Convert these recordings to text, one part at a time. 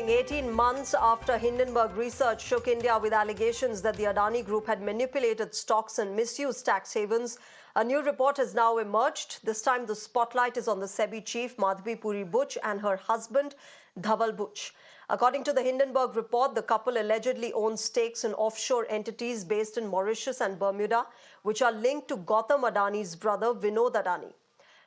breaking. 18 months after Hindenburg Research shook India with allegations that the Adani Group had manipulated stocks and misused tax havens, a new report has now emerged. This time the spotlight is on the SEBI chief Madhabi Buch and her husband Rahul Buch. According to the Hindenburg report, the couple allegedly owns stakes in offshore entities based in Mauritius and Bermuda, which are linked to Gautam Adani's brother Vinod Adani.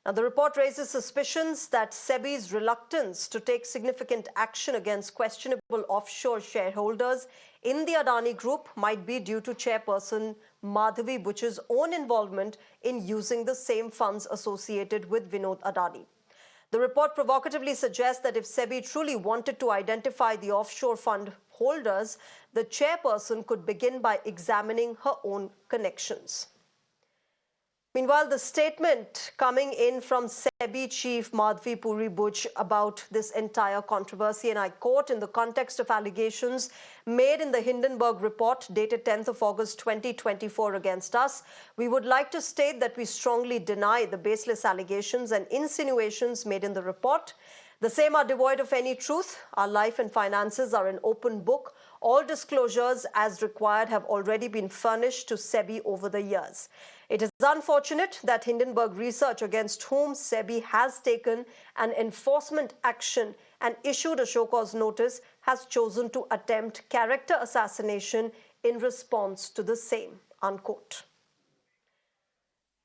Now, the report raises suspicions that SEBI's reluctance to take significant action against questionable offshore shareholders in the Adani Group might be due to Chairperson Madhabi Buch's own involvement in using the same funds associated with Vinod Adani. The report provocatively suggests that if SEBI truly wanted to identify the offshore fund holders, the chairperson could begin by examining her own connections. Meanwhile, the statement coming in from SEBI chief Madhabi Buch about this entire controversy, and I quote, in the context of allegations made in the Hindenburg report dated 10th of August 2024 against us, we would like to state that we strongly deny the baseless allegations and insinuations made in the report. The same are devoid of any truth. Our life and finances are an open book. All disclosures as required have already been furnished to SEBI over the years. It is unfortunate that Hindenburg Research, against whom SEBI has taken an enforcement action and issued a show cause notice, has chosen to attempt character assassination in response to the same, unquote.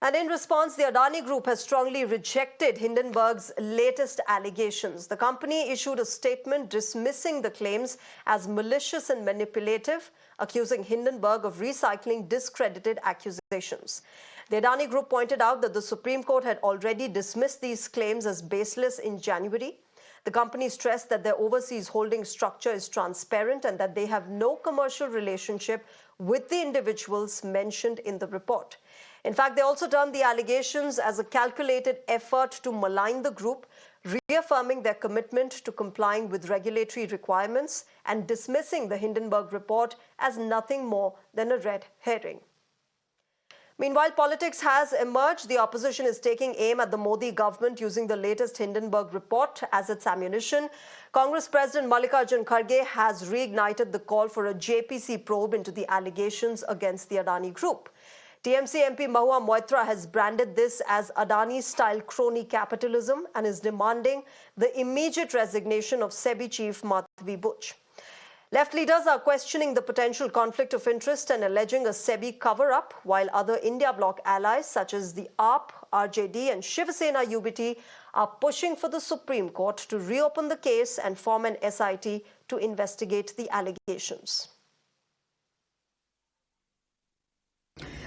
And in response, the Adani Group has strongly rejected Hindenburg's latest allegations. The company issued a statement dismissing the claims as malicious and manipulative, accusing Hindenburg of recycling discredited accusations. The Adani Group pointed out that the Supreme Court had already dismissed these claims as baseless in January. The company stressed that their overseas holding structure is transparent and that they have no commercial relationship with the individuals mentioned in the report. In fact, they also termed the allegations as a calculated effort to malign the group, reaffirming their commitment to complying with regulatory requirements and dismissing the Hindenburg report as nothing more than a red herring. Meanwhile, politics has emerged. The opposition is taking aim at the Modi government using the latest Hindenburg report as its ammunition. Congress President Mallikarjun Kharge has reignited the call for a JPC probe into the allegations against the Adani Group. TMC MP Mahua Moitra has branded this as Adani-style crony capitalism and is demanding the immediate resignation of SEBI chief Madhabi Buch. Left leaders are questioning the potential conflict of interest and alleging a SEBI cover-up, while other India bloc allies such as the AAP, RJD and Shiv Sena UBT are pushing for the Supreme Court to reopen the case and form an SIT to investigate the allegations.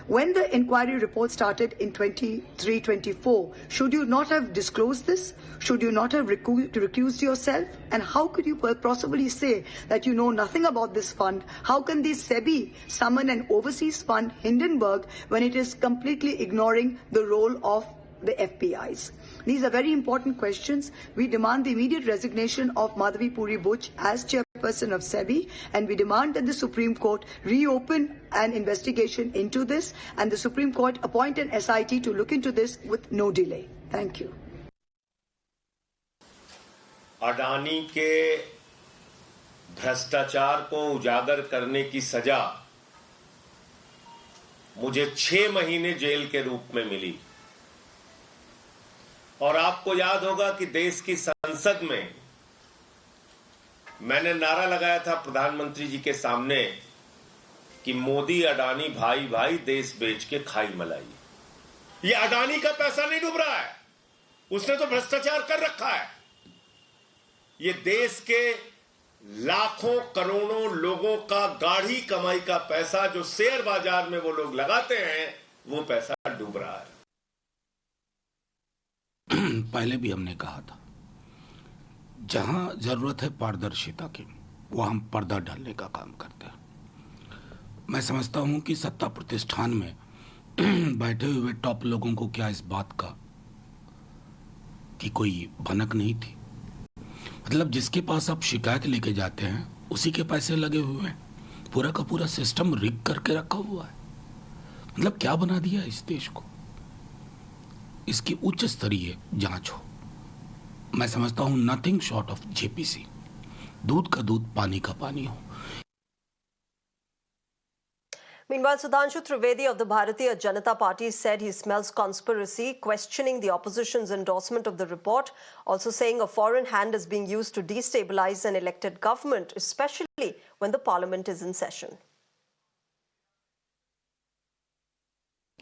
When the inquiry report started in 23-24, should you not have disclosed this? Should you not have recused yourself? And how could you possibly say that you know nothing about this fund? How can the SEBI summon an overseas fund, Hindenburg, when it is completely ignoring the role of the FPIs? These are very important questions. We demand the immediate resignation of Madhabi Buch as chairperson of SEBI, and we demand that the Supreme Court reopen an investigation into this and the Supreme Court appoint an SIT to look into this with no delay. Thank you. Adani के भ्रष्टाचार को उजागर करने की सजा मुझे 6 महीने jail के रूप में मिली। और आपको याद होगा कि देश की संसद में मैंने नारा लगाया था प्रधानमंत्री जी के सामने कि मोदी अडानी भाई भाई देश बेच के खाई मलाई। ये अडानी का पैसा नहीं डूब रहा है, उसने तो भ्रष्टाचार कर रखा है। ये देश के लाखों करोड़ों लोगों का गाढ़ी कमाई का पैसा जो शेयर बाजार में वो लोग लगाते हैं, वो पैसा डूब रहा है। पहले भी हमने कहा था, जहां जरूरत है पारदर्शिता की, वहां हम पर्दा डालने का काम करते हैं। मैं समझता हूं कि सत्ता प्रतिष्ठान में बैठे हुए टॉप लोगों को क्या इस बात का कि कोई भनक नहीं थी? मतलब जिसके पास आप शिकायत लेके जाते हैं उसी के पैसे लगे हुए हैं, पूरा का पूरा सिस्टम रिग करके रखा हुआ है। मतलब क्या बना दिया इस देश को? इसकी उच्च स्तरीय जांच हो। मैं समझता हूं नथिंग शॉर्ट ऑफ जेपीसी दूध का दूध पानी का पानी हो। Meanwhile, Sudhanshu Trivedi of the Bharatiya Janata Party said he smells conspiracy, questioning the opposition's endorsement of the report, also saying a foreign hand is being used to destabilize an elected government, especially when the parliament is in session.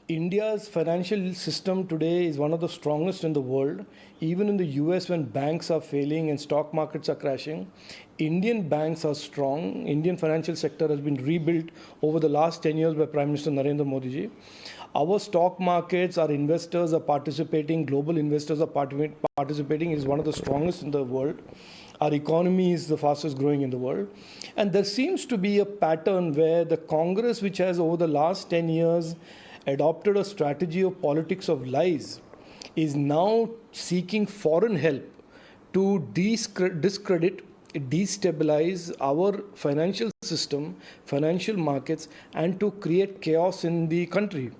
India's financial system today is one of the strongest in the world. Even in the US, when banks are failing and stock markets are crashing, Indian banks are strong. Indian financial sector has been rebuilt over the last 10 years by Prime Minister Narendra Modi ji. Our stock markets, our investors are participating, global investors are participating, is one of the strongest in the world. Our economy is the fastest growing in the world. And there seems to be a pattern where the Congress, which has over the last 10 years adopted a strategy of politics of lies, is now seeking foreign help to discredit, destabilize our financial system, financial markets, and to create chaos in the country.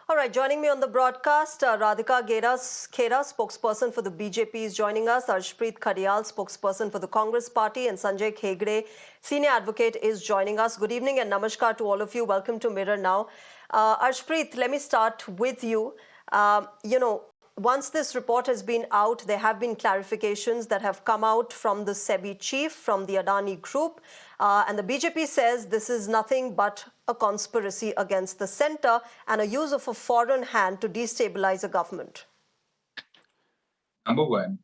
All right, joining me on the broadcast, Radhika Khera, spokesperson for the BJP, is joining us. Arshpreet Khadial, spokesperson for the Congress Party, and Sanjay Hegde, senior advocate, is joining us. Good evening and namaskar to all of you. Welcome to Mirror Now. Arshpreet, let me start with you. Once this report has been out, there have been clarifications that have come out from the SEBI chief, from the Adani group, and the BJP says this is nothing but a conspiracy against the centre and a use of a foreign hand to destabilize a government. Number one,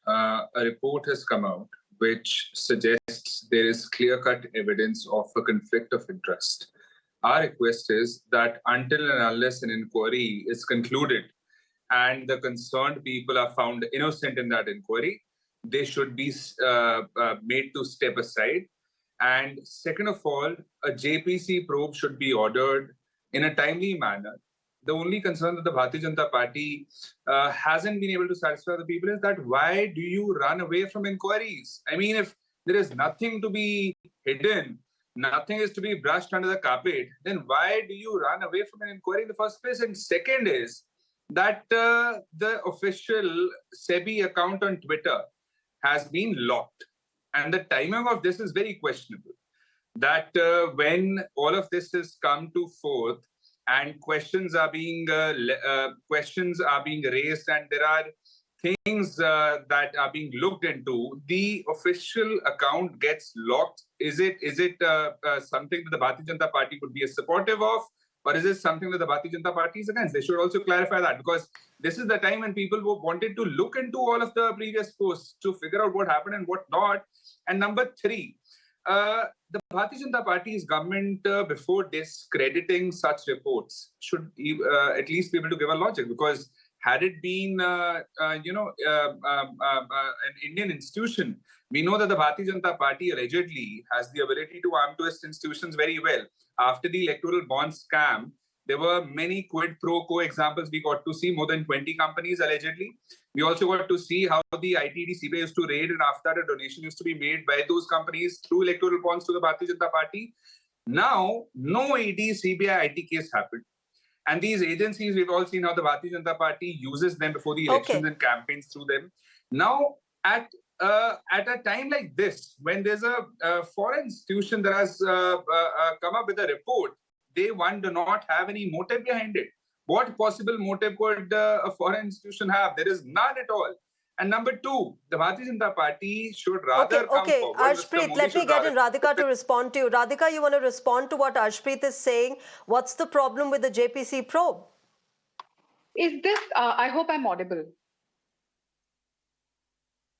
a report has come out which suggests there is clear-cut evidence of a conflict of interest. Our request is that until and unless an inquiry is concluded and the concerned people are found innocent in that inquiry, they should be made to step aside. And second of all, a JPC probe should be ordered in a timely manner. The only concern that the Bharatiya Janata Party hasn't been able to satisfy the people is that why do you run away from inquiries? I mean, if there is nothing to be hidden, nothing is to be brushed under the carpet, then why do you run away from an inquiry in the first place? And second is that the official SEBI account on Twitter has been locked. And the timing of this is very questionable. That when all of this has come to forth and questions are being raised and there are things that are being looked into, the official account gets locked. Is it something that the Bharatiya Janata Party would be supportive of? Or is this something that the Bharatiya Janata Party is against? They should also clarify that, because this is the time when people wanted to look into all of the previous posts to figure out what happened and what not. And number three, the Bharatiya Janata Party's government, before discrediting such reports, should at least be able to give a logic, because had it been an Indian institution, we know that the Bharatiya Janata Party allegedly has the ability to arm twist institutions very well. After the electoral bond scam, there were many quid pro quo examples we got to see, more than 20 companies allegedly. We also got to see how the ITD CBI used to raid, and after that a donation used to be made by those companies through electoral bonds to the Bharatiya Janata Party. Now, no ED CBI IT case happened. And these agencies, we've all seen how the Bharatiya Janata Party uses them before the elections and campaigns through them. Now, at a time like this, when there's a foreign institution that has come up with a report, they, one, do not have any motive behind it. What possible motive could a foreign institution have? There is none at all. And number two, the Bharatiya Janata Party should rather come forward. Arshpreet, let me get in Radhika to respond to you. Radhika, you want to respond to what Arshpreet is saying? What's the problem with the JPC probe? Is this, I hope I'm audible.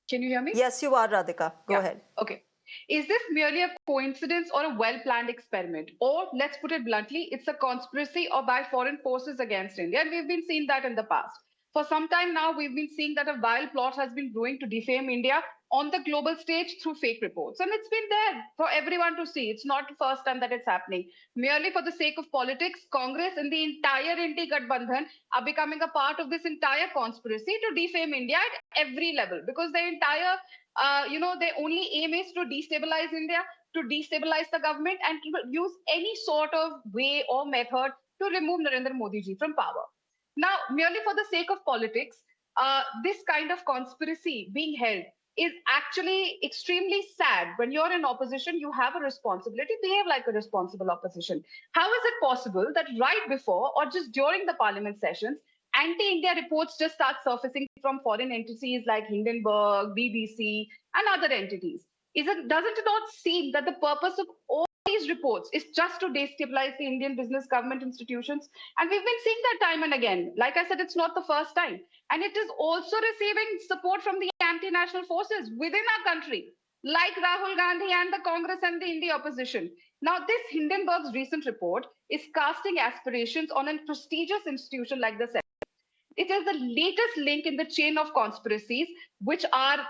Can you hear me? Yes, you are, Radhika. Go ahead. Okay. Is this merely a coincidence or a well-planned experiment? Or, let's put it bluntly, it's a conspiracy or by foreign forces against India. And we've been seeing that in the past. For some time now, we've been seeing that a vile plot has been brewing to defame India on the global stage through fake reports. And it's been there for everyone to see. It's not the first time that it's happening. Merely for the sake of politics, Congress and the entire Inti Gadbandhan are becoming a part of this entire conspiracy to defame India at every level. Because their entire, their only aim is to destabilize India, to destabilize the government, and to use any sort of way or method to remove Narendra Modi ji from power. Now, merely for the sake of politics, this kind of conspiracy being held is actually extremely sad. When you're in opposition, you have a responsibility. Behave like a responsible opposition. How is it possible that right before or just during the parliament sessions, anti-India reports just start surfacing from foreign entities like Hindenburg, BBC, and other entities? Doesn't it not seem that the purpose of all these reports is just to destabilize the Indian business government institutions? And we've been seeing that time and again. Like I said, it's not the first time. And it is also receiving support from the anti-national forces within our country, like Rahul Gandhi and the Congress and the India opposition. Now, this Hindenburg's recent report is casting aspirations on a prestigious institution like the SEBI. It is the latest link in the chain of conspiracies, which are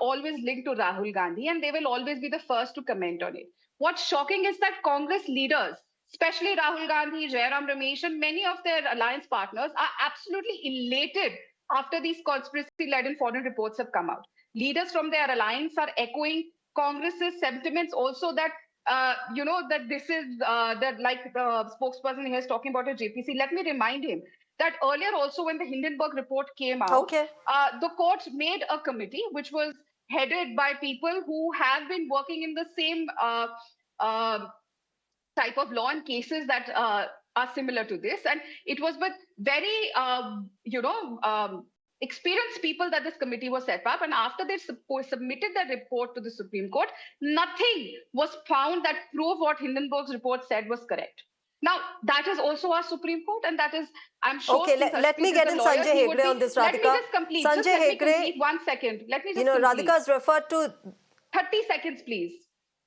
always linked to Rahul Gandhi, and they will always be the first to comment on it. What's shocking is that Congress leaders, especially Rahul Gandhi, Jairam Ramesh, and many of their alliance partners are absolutely elated after these conspiracy-laden foreign reports have come out. Leaders from their alliance are echoing Congress's sentiments also that, that this is, that like the spokesperson here is talking about a JPC. Let me remind him that earlier also when the Hindenburg report came out, the court made a committee which was headed by people who have been working in the same type of law and cases that are similar to this. And it was with very, experienced people that this committee was set up. And after they submitted the report to the Supreme Court, nothing was found that proved what Hindenburg's report said was correct. Now, that is also our Supreme Court, and that is, I'm sure... Okay, let me get in Sanjay Hegde on this, Radhika. Let me just complete. Sanjay Hegde, 1 second. Let me just complete. Radhika has referred to... 30 seconds, please.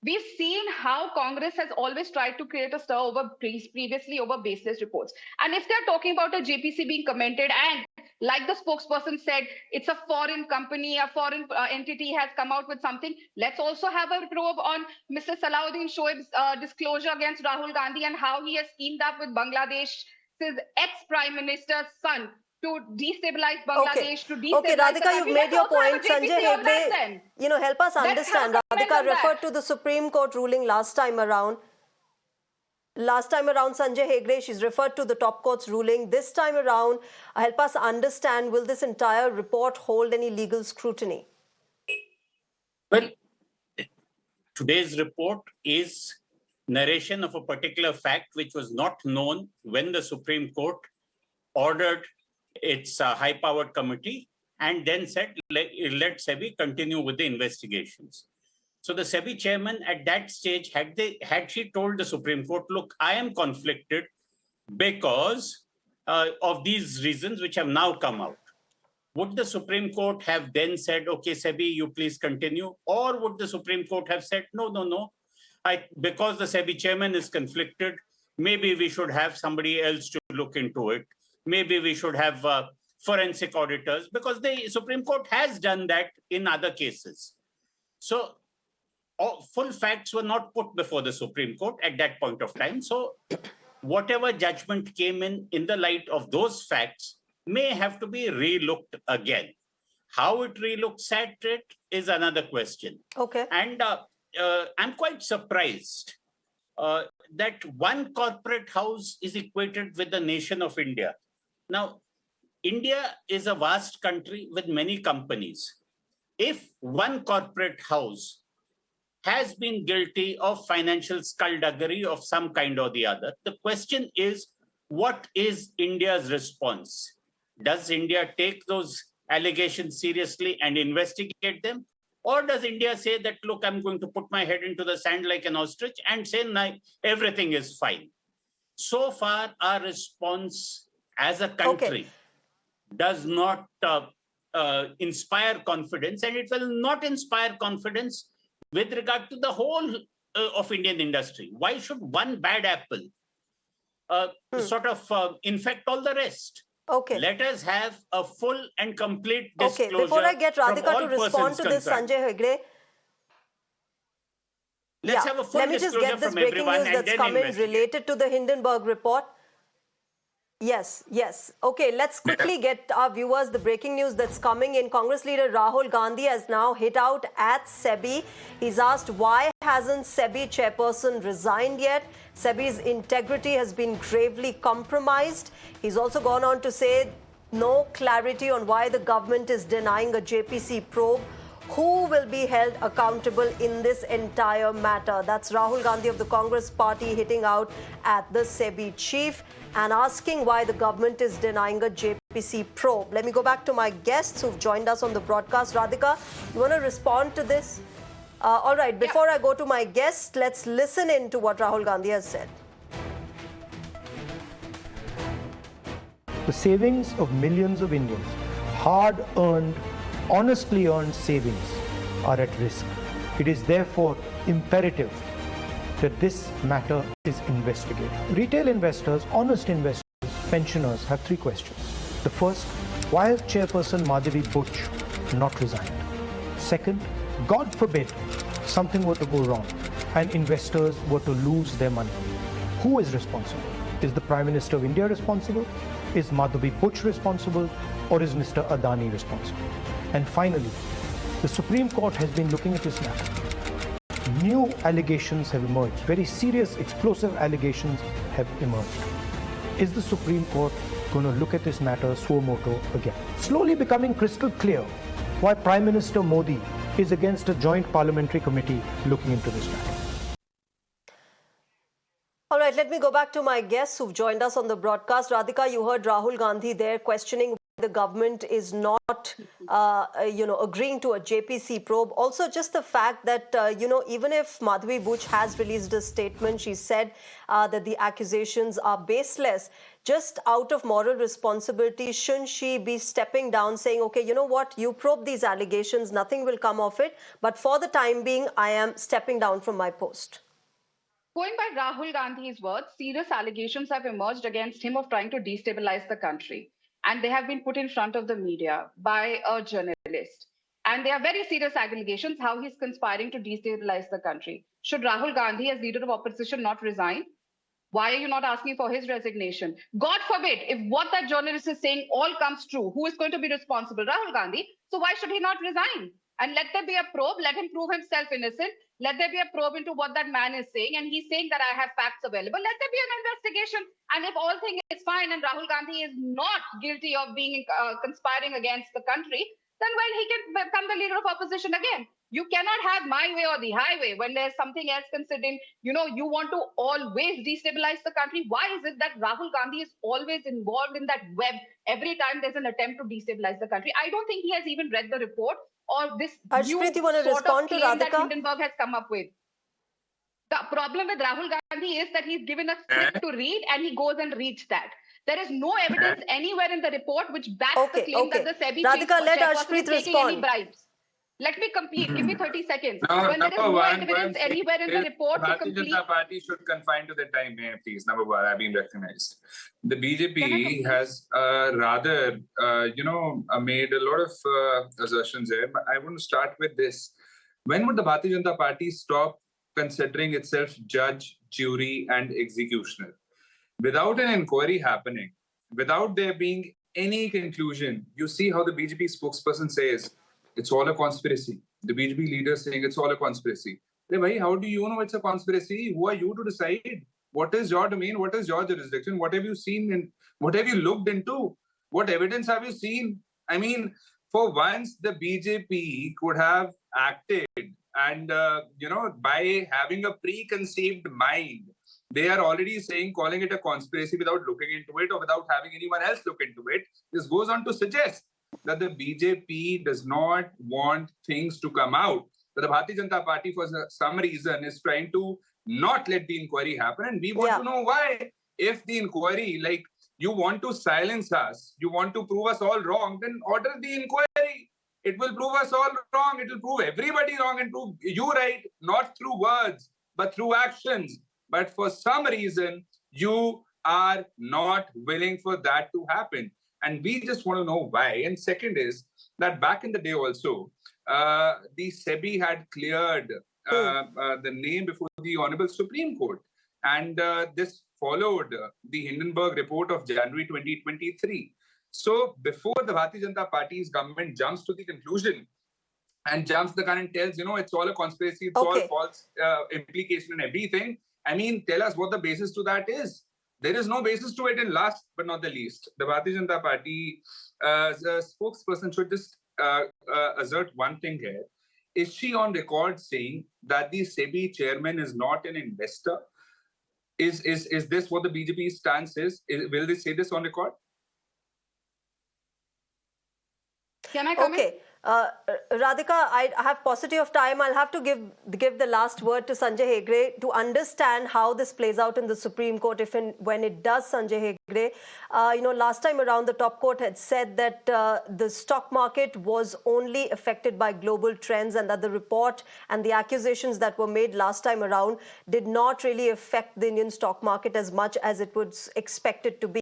We've seen how Congress has always tried to create a stir over previously over baseless reports. And if they're talking about a JPC being commented, and like the spokesperson said, it's a foreign company, a foreign entity has come out with something, let's also have a probe on Mr. Salahuddin Shoaib's disclosure against Rahul Gandhi and how he has teamed up with Bangladesh's ex-prime minister's son to destabilize Bangladesh, to destabilize... Okay, Radhika, you've made your point. Sanjay Hegde, help us understand. Radhika referred to the Supreme Court ruling last time around. Sanjay Hegde, she's referred to the top court's ruling. This time around, help us understand, will this entire report hold any legal scrutiny? Well, today's report is narration of a particular fact which was not known when the Supreme Court ordered its high-powered committee and then said, let SEBI continue with the investigations. So the SEBI chairman at that stage, had she told the Supreme Court, look, I am conflicted because of these reasons which have now come out, would the Supreme Court have then said, okay, SEBI, you please continue? Or would the Supreme Court have said, no, because the SEBI chairman is conflicted, maybe we should have somebody else to look into it. Maybe we should have forensic auditors, because the Supreme Court has done that in other cases. So full facts were not put before the Supreme Court at that point of time. So whatever judgment came in the light of those facts may have to be relooked again. How it relooks at it is another question. Okay. And I'm quite surprised that one corporate house is equated with the nation of India. Now, India is a vast country with many companies. If one corporate house has been guilty of financial skullduggery of some kind or the other, the question is, what is India's response? Does India take those allegations seriously and investigate them? Or does India say that, look, I'm going to put my head into the sand like an ostrich and say, no, everything is fine? So far, our response as a country does not inspire confidence, and it will not inspire confidence with regard to the whole of Indian industry. Why should one bad apple sort of infect all the rest? Okay. Let us have a full and complete disclosure. Okay, before I get Radhika to respond to this, Sanjay Hegde, let's have a full let me just get this breaking news that's come in related to the Hindenburg report. Yes. Okay, let's quickly get our viewers the breaking news that's coming in. Congress leader Rahul Gandhi has now hit out at SEBI. He's asked, why hasn't SEBI chairperson resigned yet? SEBI's integrity has been gravely compromised. He's also gone on to say no clarity on why the government is denying a JPC probe. Who will be held accountable in this entire matter? That's Rahul Gandhi of the Congress Party hitting out at the SEBI chief and asking why the government is denying a JPC probe. Let me go back to my guests who've joined us on the broadcast. Radhika, you want to respond to this? All right, before I go to my guests, let's listen in to what Rahul Gandhi has said. The savings of millions of Indians, hard-earned, honestly earned savings, are at risk. It is therefore imperative that this matter is investigated. Retail investors, honest investors, pensioners have three questions. The first, why has Chairperson Madhabi Buch not resigned? Second, God forbid something were to go wrong and investors were to lose their money. Who is responsible? Is the Prime Minister of India responsible? Is Madhabi Buch responsible? Or is Mr. Adani responsible? And finally, the Supreme Court has been looking at this matter. New allegations have emerged. Very serious, explosive allegations have emerged. Is the Supreme Court going to look at this matter suo motu again? Slowly becoming crystal clear why Prime Minister Modi is against a Joint Parliamentary Committee looking into this matter. All right, let me go back to my guests who've joined us on the broadcast. Radhika, you heard Rahul Gandhi there questioning the government is not, agreeing to a JPC probe. Also, just the fact that, even if Madhabi Buch has released a statement, she said that the accusations are baseless. Just out of moral responsibility, shouldn't she be stepping down, saying, okay, you know what, you probe these allegations, nothing will come of it. But for the time being, I am stepping down from my post. Going by Rahul Gandhi's words, serious allegations have emerged against him of trying to destabilize the country. And they have been put in front of the media by a journalist. And they are very serious allegations how he's conspiring to destabilize the country. Should Rahul Gandhi, as leader of opposition, not resign? Why are you not asking for his resignation? God forbid, if what that journalist is saying all comes true, who is going to be responsible? Rahul Gandhi. So why should he not resign? And let there be a probe, let him prove himself innocent. Let there be a probe into what that man is saying. And he's saying that I have facts available. Let there be an investigation. And if all things is fine and Rahul Gandhi is not guilty of being conspiring against the country, then well, he can become the leader of opposition again. You cannot have my way or the highway when there's something else considering, you want to always destabilize the country. Why is it that Rahul Gandhi is always involved in that web every time there's an attempt to destabilize the country? I don't think he has even read the report or this new sort of claim that Hindenburg has come up with. The problem with Rahul Gandhi is that he's given a script to read and he goes and reads that. There is no evidence anywhere in the report which backs the claim that the SEBI chairperson is taking any bribes. Let me complete. Give me 30 seconds. When there is no evidence anywhere in the report to complete. Bharatiya Janata Party should confine to the time here, please. Number one, I've been recognized. The BJP has made a lot of assertions here. I want to start with this. When would the Bharatiya Janata Party stop considering itself judge, jury, and executioner? Without an inquiry happening, without there being any conclusion, you see how the BJP spokesperson says, it's all a conspiracy. The BJP leader saying it's all a conspiracy. How do you know it's a conspiracy? Who are you to decide? What is your domain? What is your jurisdiction? What have you seen and what have you looked into? What evidence have you seen? I mean, for once, the BJP could have acted and, by having a preconceived mind, they are already calling it a conspiracy without looking into it or without having anyone else look into it. This goes on to suggest that the BJP does not want things to come out. That the Bharatiya Janata Party, for some reason, is trying to not let the inquiry happen. And we want to know why. If the inquiry, you want to silence us, you want to prove us all wrong, then order the inquiry. It will prove us all wrong. It will prove everybody wrong and prove you right, not through words, but through actions. But for some reason, you are not willing for that to happen. And we just want to know why. And second is that back in the day also, the SEBI had cleared the name before the Honorable Supreme Court. And this followed the Hindenburg report of January 2023. So before the Bharatiya Janata Party's government jumps to the conclusion and jumps the gun and tells, it's all a conspiracy, it's all false implication and everything. I mean, tell us what the basis to that is. There is no basis to it. And last but not the least, the Bharatiya Janata Party spokesperson should just assert one thing here. Is she on record saying that the SEBI chairman is not an investor? Is this what the BJP stance is? Will they say this on record? Can I come in? Okay. Radhika, I have paucity of time. I'll have to give the last word to Sanjay Hegde to understand how this plays out in the Supreme Court if and when it does, Sanjay Hegde. Last time around, the top court had said that the stock market was only affected by global trends and that the report and the accusations that were made last time around did not really affect the Indian stock market as much as it was expected to be.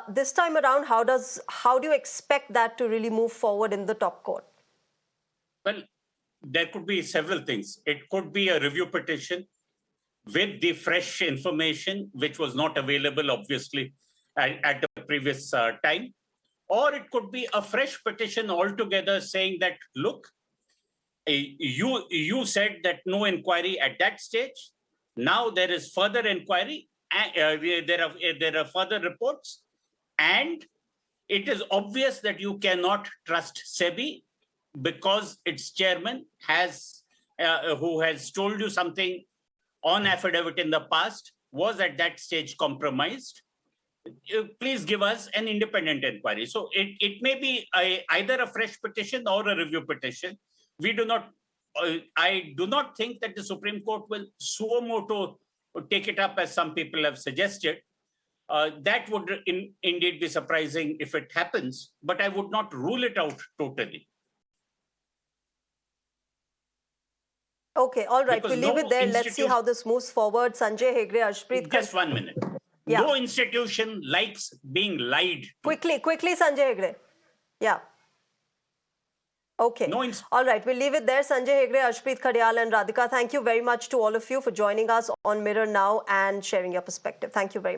This time around, how do you expect that to really move forward in the top court? Well, there could be several things. It could be a review petition with the fresh information, which was not available, obviously, at the previous time. Or it could be a fresh petition altogether saying that, look, you said that no inquiry at that stage. Now there is further inquiry. There are further reports, and it is obvious that you cannot trust SEBI because its chairman who has told you something on affidavit in the past was at that stage compromised. Please give us an independent inquiry. So it may be either a fresh petition or a review petition. I do not think that the Supreme Court will suo moto take it up as some people have suggested. That would indeed be surprising if it happens, but I would not rule it out totally. Okay, all right, Because we'll leave it there. Let's see how this moves forward. Sanjay Hegde, Arshpreet. Just 1 minute. Yeah. No institution likes being lied to. Quickly, Sanjay Hegde. Yeah. Okay. All right, we'll leave it there. Sanjay Hegde, Arshpreet Khadial and Radhika, thank you very much to all of you for joining us on Mirror Now and sharing your perspective. Thank you very much.